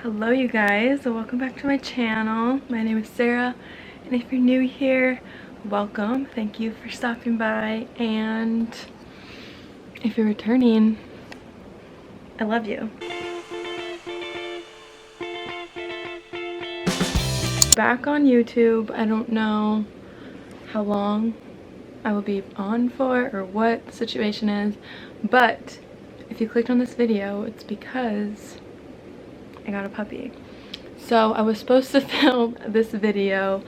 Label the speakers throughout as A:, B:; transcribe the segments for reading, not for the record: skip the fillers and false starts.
A: Hello you guys, welcome back to my channel. My name is Sarah, and if you're new here, welcome. Thank you for stopping by, and if you're returning, I love you. Back on YouTube. I don't know how long I will be on for or what the situation is, but if you clicked on this video, it's because I got a puppy. So I was supposed to film this video,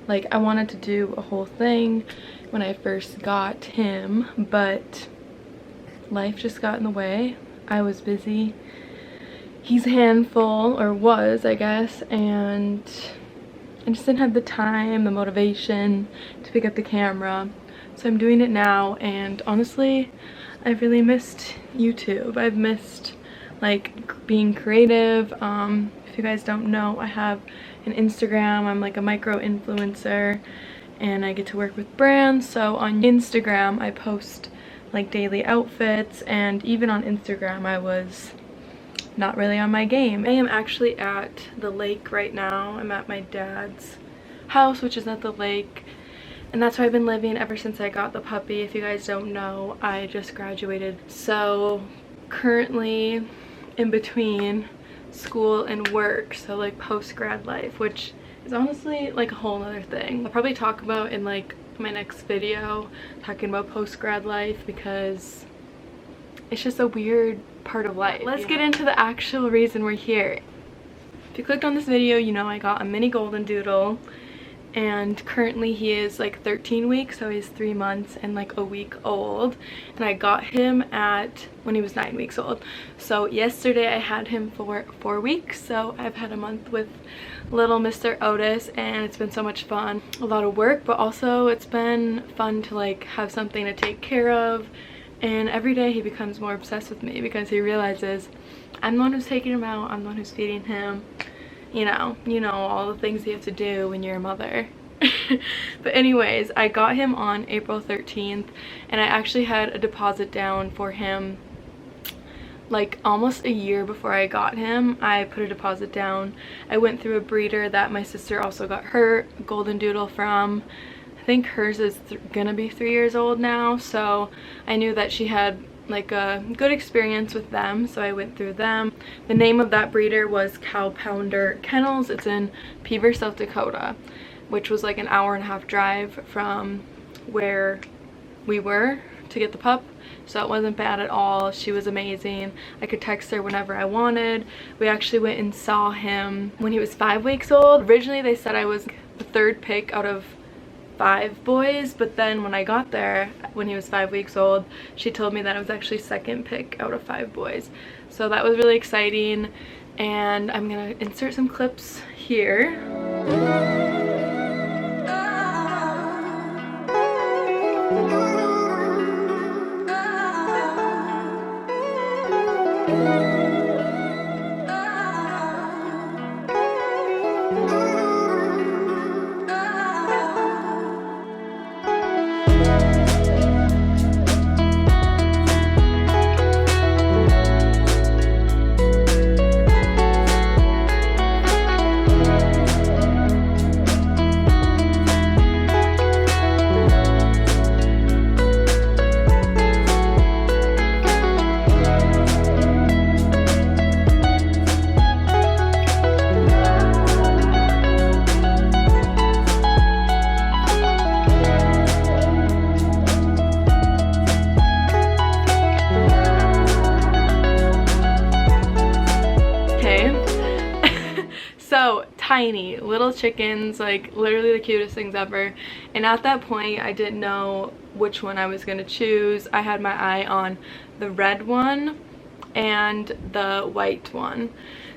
A: like I wanted to do a whole thing when I first got him, but life just got in the way. I was busy. He's a handful, or was, I guess, and I just didn't have the time, the motivation to pick up the camera. So I'm doing it now, and honestly, I've really missed YouTube. I've missed like being creative. If you guys don't know, I have an Instagram. I'm like a micro influencer and I get to work with brands. So on Instagram I post like daily outfits, and even on Instagram I was not really on my game. I am actually at the lake right now. I'm at my dad's house, which is at the lake, and that's where I've been living ever since I got the puppy. If you guys don't know, I just graduated, so currently in between school and work, so like post-grad life, which is honestly like a whole nother thing. I'll probably talk about in like my next video, talking about post-grad life, because it's just a weird part of life. Let's get into the actual reason we're here. If you clicked on this video, you know I got a mini golden doodle, and currently he is like 13 weeks, so he's 3 months and like a week old, and I got him when he was 9 weeks old. So yesterday I had him for 4 weeks, so I've had a month with little Mr. Otis, and it's been so much fun. A lot of work, but also it's been fun to like have something to take care of, and every day he becomes more obsessed with me because he realizes I'm the one who's taking him out, I'm the one who's feeding him. You know all the things you have to do when you're a mother. But anyways, I got him on April 13th, and I actually had a deposit down for him like almost a year before I got him. I put a deposit down. I went through a breeder that my sister also got her golden doodle from. I think hers is gonna be 3 years old now, so I knew that she had like a good experience with them, so I went through them. The name of that breeder was Cow Pounder Kennels. It's in Beaver, South Dakota, which was like an 1.5-hour drive from where we were to get the pup, so it wasn't bad at all. She was amazing. I could text her whenever I wanted. We actually went and saw him when he was 5 weeks old. Originally they said I was the 3rd pick out of 5 boys, but then when I got there when he was 5 weeks old, she told me that I was actually 2nd pick out of 5 boys. So that was really exciting, and I'm gonna insert some clips here. So tiny little chickens, like literally the cutest things ever, and at that point I didn't know which one I was gonna choose. I had my eye on the red one and the white one,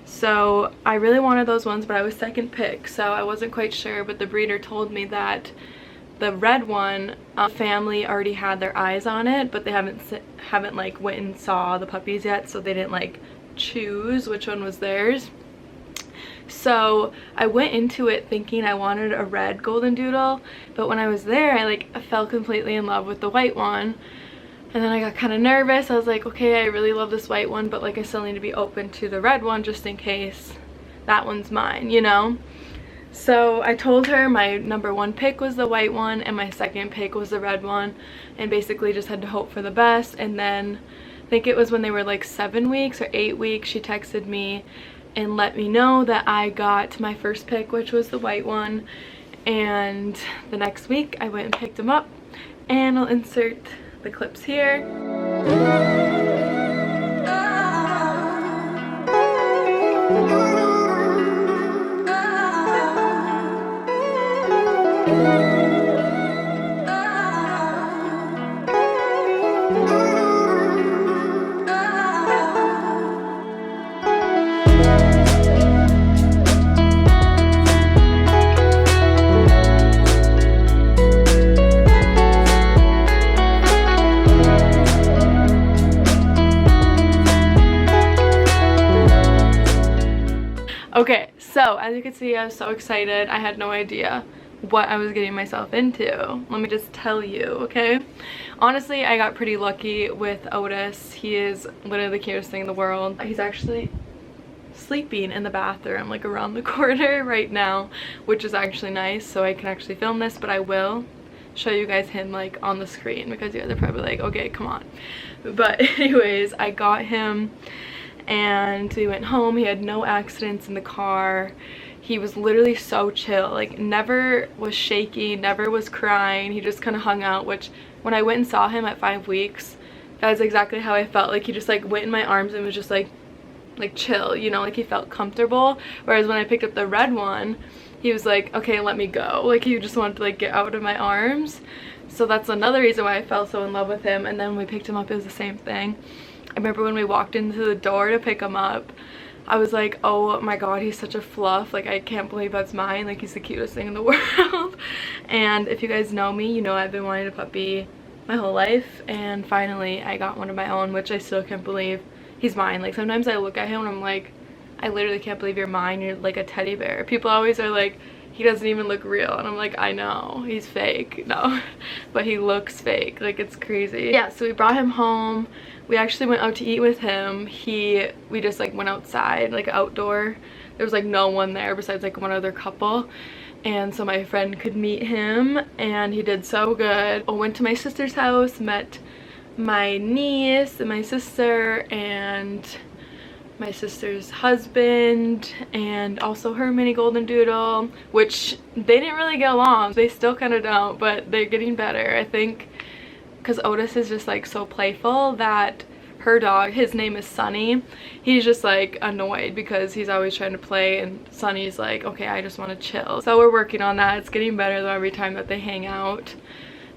A: so I really wanted those ones, but I was 2nd pick, so I wasn't quite sure. But the breeder told me that the red one, family already had their eyes on it, but they haven't like went and saw the puppies yet, so they didn't like choose which one was theirs. So I went into it thinking I wanted a red golden doodle, but when I was there I fell completely in love with the white one, and then I got kind of nervous. I was like, okay, I really love this white one, but like I still need to be open to the red one just in case that one's mine, you know? So I told her my number 1 pick was the white one and my second pick was the red one, and basically just had to hope for the best. And then I think it was when they were like 7 weeks or 8 weeks, she texted me and let me know that I got my first pick, which was the white one. And the next week I went and picked him up, and I'll insert the clips here. Okay, so as you can see, I was so excited. I had no idea what I was getting myself into. Let me just tell you, okay? Honestly, I got pretty lucky with Otis. He is literally the cutest thing in the world. He's actually sleeping in the bathroom, like around the corner right now, which is actually nice, so I can actually film this, but I will show you guys him like on the screen because you guys are probably like, okay, come on. But anyways, I got him and we went home. He had no accidents in the car. He was literally so chill, like never was shaky, never was crying. He just kind of hung out, which when I went and saw him at 5 weeks, that's exactly how I felt. Like he just like went in my arms and was just like chill, you know, like he felt comfortable. Whereas when I picked up the red one, he was like, okay, let me go. Like he just wanted to like get out of my arms. So that's another reason why I fell so in love with him. And then when we picked him up, it was the same thing. I remember when we walked into the door to pick him up, I was like, oh my god, he's such a fluff. Like I can't believe that's mine. Like he's the cutest thing in the world. And if you guys know me, you know I've been wanting a puppy my whole life, and finally I got one of my own, which I still can't believe he's mine. Like sometimes I look at him and I'm like, I literally can't believe you're mine. You're like a teddy bear. People always are like, he doesn't even look real, and I'm like, I know, he's fake. No, but he looks fake. Like it's crazy. Yeah, so we brought him home. We actually went out to eat with him. We just like went outside, like outdoor. There was like no one there besides like one other couple, and so my friend could meet him, and he did so good. I went to my sister's house, met my niece and my sister and my sister's husband, and also her mini golden doodle, which they didn't really get along. They still kind of don't, but they're getting better, I think, because Otis is just like so playful that her dog, his name is Sunny, he's just like annoyed because he's always trying to play, and Sunny's like, okay, I just want to chill. So we're working on that. It's getting better though every time that they hang out.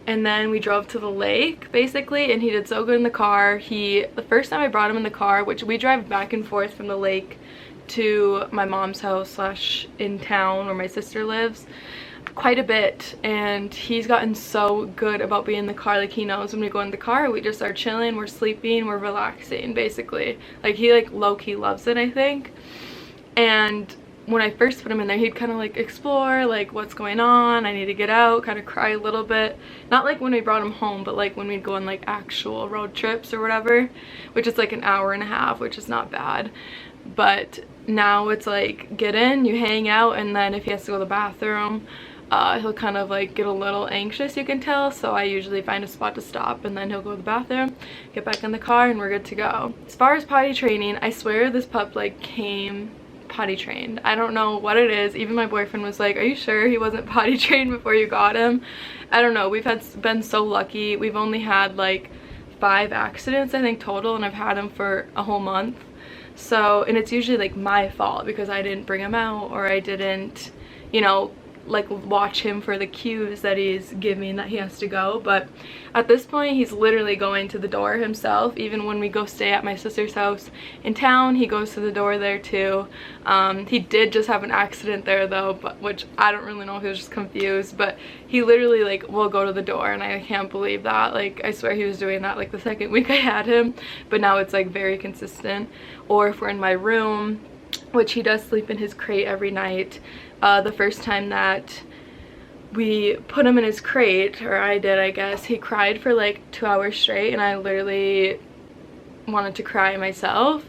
A: And then we drove to the lake basically, and he did so good in the car. The first time I brought him in the car, which we drive back and forth from the lake to my mom's house slash in town where my sister lives quite a bit, and he's gotten so good about being in the car. Like he knows when we go in the car, we just are chilling, we're sleeping, we're relaxing basically. Like he like low-key loves it, I think. And when I first put him in there, he'd kind of like explore like what's going on, I need to get out, kind of cry a little bit. Not like when we brought him home, but like when we'd go on like actual road trips or whatever, which is like an hour and a half, which is not bad. But now it's like get in, you hang out, and then if he has to go to the bathroom, he'll kind of like get a little anxious, you can tell. So I usually find a spot to stop, and then he'll go to the bathroom, get back in the car, and we're good to go. As far as potty training, I swear this pup like came potty trained. I don't know what it is. Even my boyfriend was like, are you sure he wasn't potty trained before you got him? I don't know. We've been so lucky. We've only had like 5 accidents I think total, and I've had him for a whole month. So, and it's usually like my fault because I didn't bring him out, or I didn't, you know, like watch him for the cues that he's giving that he has to go. But at this point he's literally going to the door himself. Even when we go stay at my sister's house in town, he goes to the door there too. He did just have an accident there though, but which I don't really know if he was just confused, but he literally like will go to the door, and I can't believe that. Like I swear he was doing that like the second week I had him, but now it's like very consistent. Or if we're in my room, which he does sleep in his crate every night. The first time that we put him in his crate, or I did I guess, he cried for like 2 hours straight, and I literally wanted to cry myself,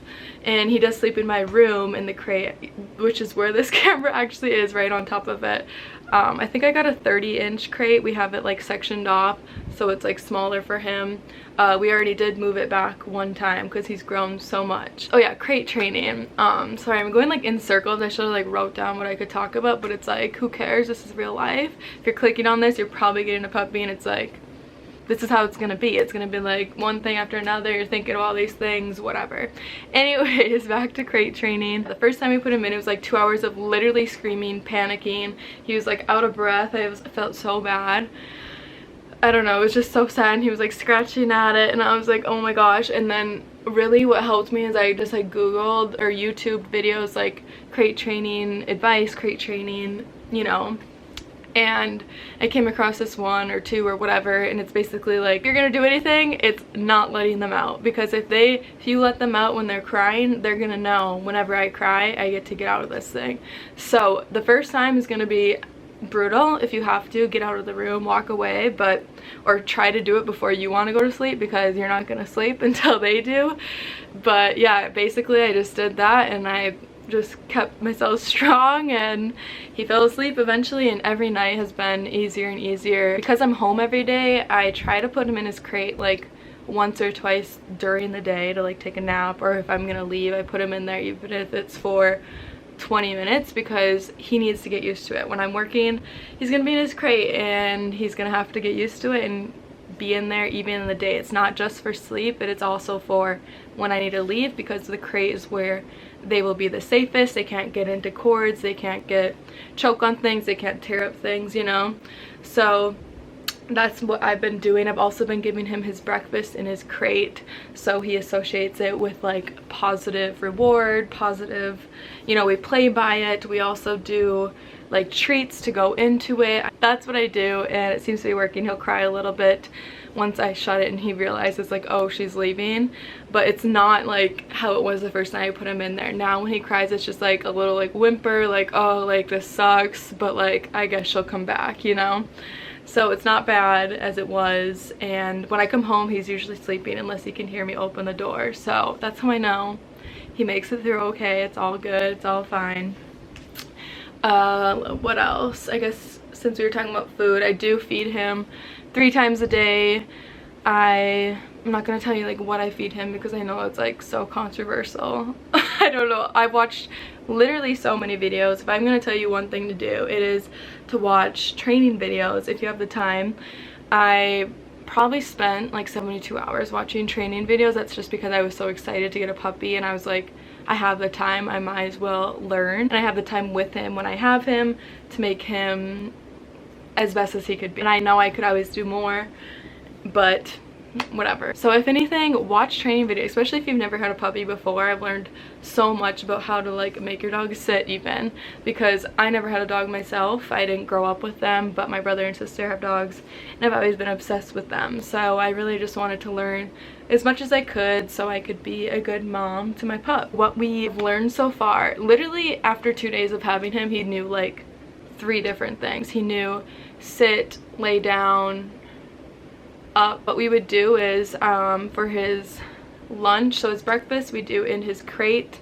A: and he does sleep in my room in the crate, which is where this camera actually is, right on top of it. I think I got a 30-inch crate. We have it like sectioned off, so it's like smaller for him. We already did move it back one time because he's grown so much. Oh yeah, crate training. Sorry, I'm going like in circles. I should have like wrote down what I could talk about, but it's like, who cares? This is real life. If you're clicking on this, you're probably getting a puppy, and it's like, this is how it's gonna be. It's gonna be like one thing after another. You're thinking of all these things, whatever. Anyways, back to crate training. The first time we put him in, it was like 2 hours of literally screaming, panicking. He was like out of breath. I felt so bad. I don't know, it was just so sad, and he was like scratching at it, and I was like, oh my gosh. And then really what helped me is I just like Googled or YouTube videos like crate training advice, crate training, you know, and I came across this one or two or whatever, and it's basically like, if you're gonna do anything, it's not letting them out, because if you let them out when they're crying, they're gonna know whenever I cry, I get to get out of this thing. So the first time is gonna be brutal. If you have to, get out of the room, walk away, or try to do it before you want to go to sleep, because you're not gonna sleep until they do. But yeah, basically I just did that, and I just kept myself strong, and he fell asleep eventually, and every night has been easier and easier. Because I'm home every day, I try to put him in his crate like once or twice during the day to like take a nap, or if I'm gonna leave, I put him in there even if it's for 20 minutes, because he needs to get used to it. When I'm working, he's gonna be in his crate, and he's gonna have to get used to it and be in there even in the day. It's not just for sleep, but it's also for when I need to leave, because the crate is where they will be the safest. They can't get into cords, they can't choke on things, they can't tear up things, you know. So that's what I've been doing. I've also been giving him his breakfast in his crate, so he associates it with like positive reward, positive, you know, we play by it. We also do like treats to go into it. That's what I do, and it seems to be working. He'll cry a little bit once I shut it and he realizes like, oh, she's leaving, but it's not like how it was the first time I put him in there. Now when he cries, it's just like a little like whimper, like, oh, like this sucks, but like I guess she'll come back, you know. So it's not bad as it was, and when I come home, he's usually sleeping unless he can hear me open the door. So that's how I know he makes it through okay. It's all good, it's all fine. What else? I guess since we were talking about food, I do feed him 3 times a day. I'm not gonna tell you like what I feed him, because I know it's like so controversial. I don't know. I've watched literally so many videos. If I'm gonna tell you one thing to do, it is to watch training videos if you have the time. I probably spent like 72 hours watching training videos. That's just because I was so excited to get a puppy, and I was like, I have the time, I might as well learn. And I have the time with him when I have him to make him as best as he could be. And I know I could always do more, but whatever. So if anything, watch training videos, especially if you've never had a puppy before. I've learned so much about how to like make your dog sit, even because I never had a dog myself. I didn't grow up with them, but my brother and sister have dogs, and I've always been obsessed with them. So I really just wanted to learn as much as I could so I could be a good mom to my pup. What we've learned so far, literally after 2 days of having him, he knew like 3 different things. He knew sit, lay down, up. What we would do is for his lunch, so his breakfast we do in his crate,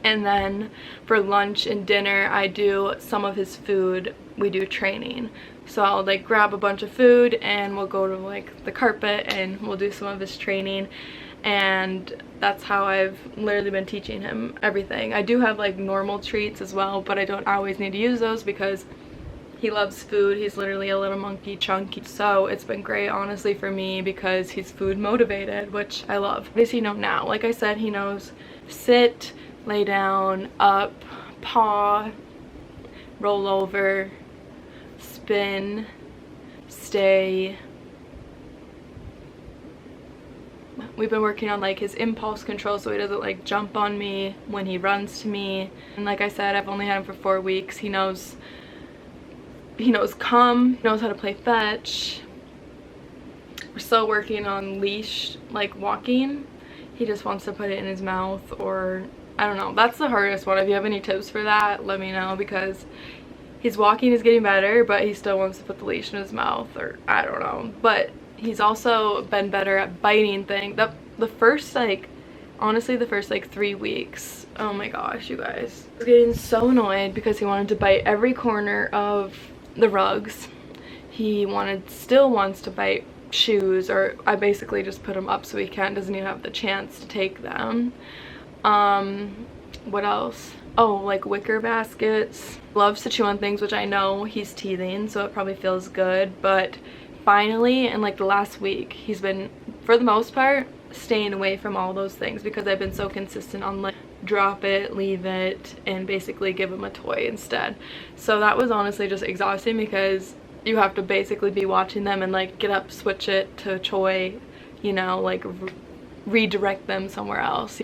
A: and then for lunch and dinner I do some of his food. We do training, so I'll like grab a bunch of food and we'll go to like the carpet and we'll do some of his training, and that's how I've literally been teaching him everything. I do have like normal treats as well, but I don't always need to use those because he loves food. He's literally a little monkey chunky. So it's been great, honestly, for me, because he's food motivated, which I love. What does he know now? Like I said, he knows sit, lay down, up, paw, roll over, spin, stay. We've been working on like his impulse control so he doesn't like jump on me when he runs to me. And like I said, I've only had him for 4 weeks. He knows come, knows how to play fetch. We're still working on leash, like walking. He just wants to put it in his mouth, or I don't know. That's the hardest one. If you have any tips for that, let me know, because his walking is getting better, but he still wants to put the leash in his mouth, or I don't know. But he's also been better at biting things. the first like, honestly the first like 3 weeks, oh my gosh you guys, I was getting so annoyed because he wanted to bite every corner of the rugs. He still wants to bite shoes, or I basically just put him up so he doesn't even have the chance to take them. What else? Oh, like wicker baskets. Loves to chew on things, which I know he's teething, so it probably feels good. But finally, in like the last week, he's been, for the most part, staying away from all those things because I've been so consistent on like drop it, leave it, and basically give him a toy instead. So that was honestly just exhausting because you have to basically be watching them and like get up, switch it to a toy, you know, like redirect them somewhere else.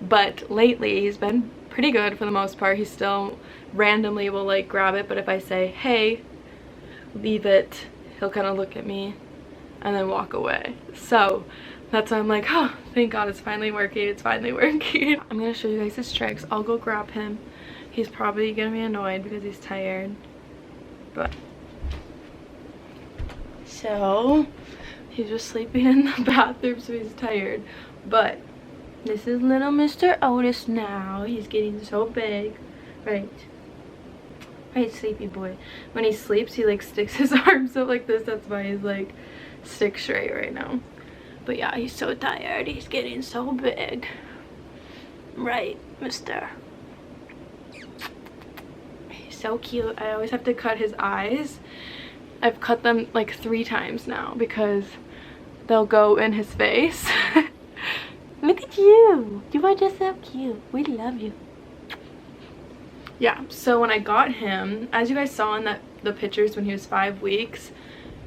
A: But lately he's been pretty good for the most part. He still randomly will like grab it, but if I say, hey, leave it, he'll kind of look at me and then walk away. So that's why I'm like, oh, thank God it's finally working. It's finally working. I'm gonna show you guys his tricks. I'll go grab him. He's probably gonna be annoyed because he's tired. But so he's just sleeping in the bathroom, so he's tired. But this is little Mr. Otis now. He's getting so big. Right, sleepy boy. When he sleeps, he like sticks his arms up like this. That's why he's like stick straight right now. But yeah, he's so tired. He's getting so big. Right, mister. He's so cute. I always have to cut his eyes. I've cut them like 3 times now because they'll go in his face. Look at you. You are just so cute. We love you. Yeah, so when I got him, as you guys saw in the pictures when he was 5 weeks,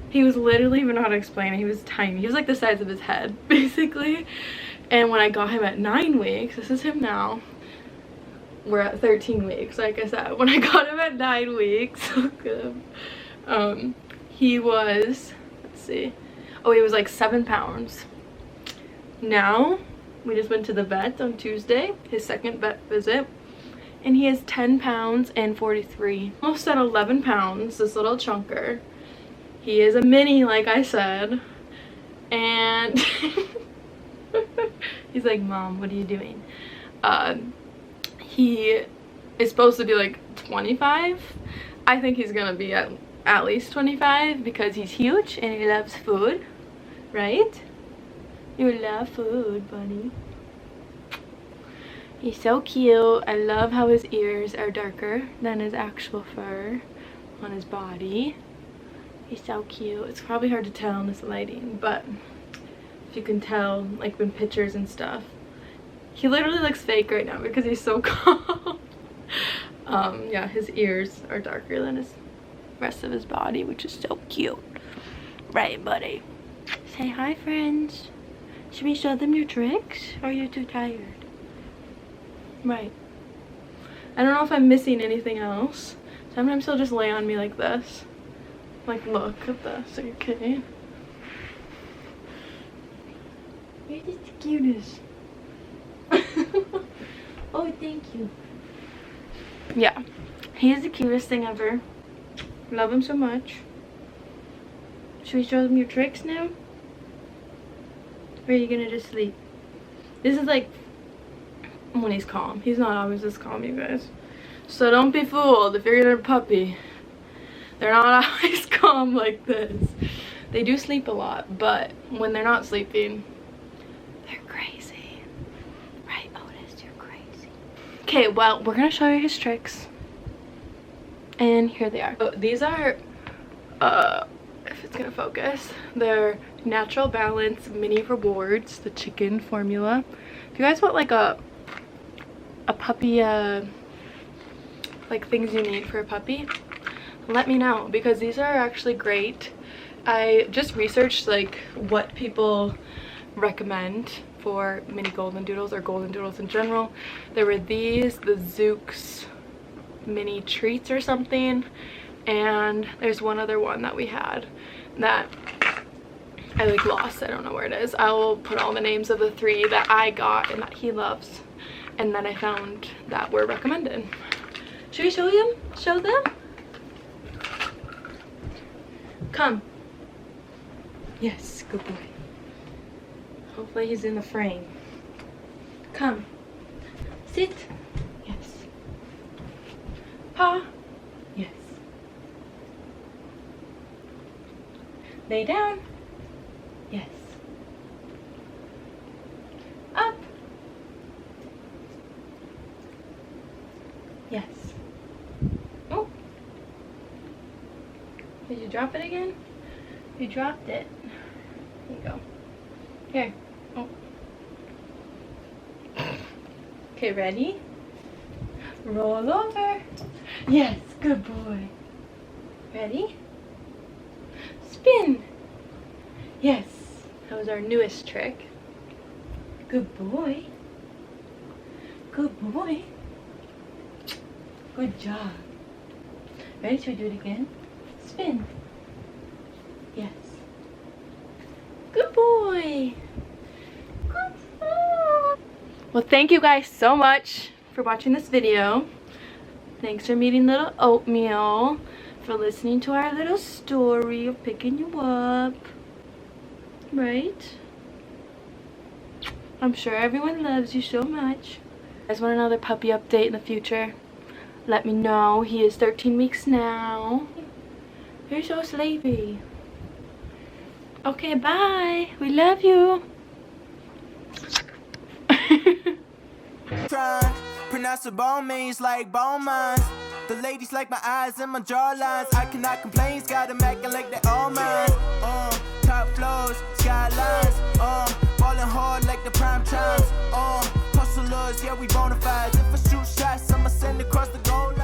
A: he was literally, even know how to explain it, he was tiny. He was like the size of his head, basically. And when I got him at 9 weeks, this is him now. We're at 13 weeks, like I said. When I got him at 9 weeks, look at him. He was, let's see. Oh, he was like 7 pounds. Now, we just went to the vet on Tuesday, his second vet visit. And he is 10 pounds and 43. Almost at 11 pounds, this little chunker. He is a mini, like I said. And he's like, Mom, what are you doing? He is supposed to be like 25. I think he's gonna be at least 25 because he's huge and he loves food, right? You love food, buddy. He's so cute. I love how his ears are darker than his actual fur on his body. He's so cute. It's probably hard to tell in this lighting, but if you can tell, like in pictures and stuff, he literally looks fake right now because he's so calm. Yeah, his ears are darker than his rest of his body, which is so cute. Right, buddy? Say hi, friends. Should we show them your tricks? Or are you too tired? Right. I don't know if I'm missing anything else. Sometimes he'll just lay on me like this. Like, look at this, okay? You're just the cutest. Oh, thank you. Yeah, he is the cutest thing ever. Love him so much. Should we show them your tricks now? Or are you gonna just sleep? This is like when he's calm. He's not always this calm, you guys. So don't be fooled if you're getting a puppy. They're not always calm like this. They do sleep a lot, but when they're not sleeping, they're crazy. Right, Otis, you're crazy. Okay, well, we're gonna show you his tricks. And here they are. So these are, if it's gonna focus, they're Natural Balance Mini Rewards, the chicken formula. If you guys want like a puppy, like things you need for a puppy, let me know because these are actually great. I just researched like what people recommend for mini golden doodles or golden doodles in general. There were these, the Zooks mini treats or something, and there's one other one that we had that I like lost. I don't know where it is. I will put all the names of the 3 that I got and that he loves and that I found that were recommended. Should we show them? Show them? Come. Yes, good boy. Hopefully he's in the frame. Come. Sit. Yes. Paw. Yes. Lay down. Yes. Up. Yes. Oh. Did you drop it again? You dropped it. Here you go. Here. Oh. Okay, ready? Roll over. Yes, good boy. Ready? Spin. Yes, that was our newest trick. Good boy. Good boy. Good job. Ready? Should we do it again? Spin. Yes. Good boy. Good boy. Well, thank you guys so much for watching this video. Thanks for meeting little Oatmeal, for listening to our little story of picking you up. Right? I'm sure everyone loves you so much. If you guys want another puppy update in the future, let me know. He is 13 weeks now. You're so sleepy. Okay, bye. We love you.
B: Pronounce the bone means like bone mines. The ladies like my eyes and my jawlines. I cannot complain, got them acting like they all mine. Top floors, skylines. Ballin' hard like the prime times. Hustlers, yeah, we bona fides. If I shoot shots, I'ma send across the goal line.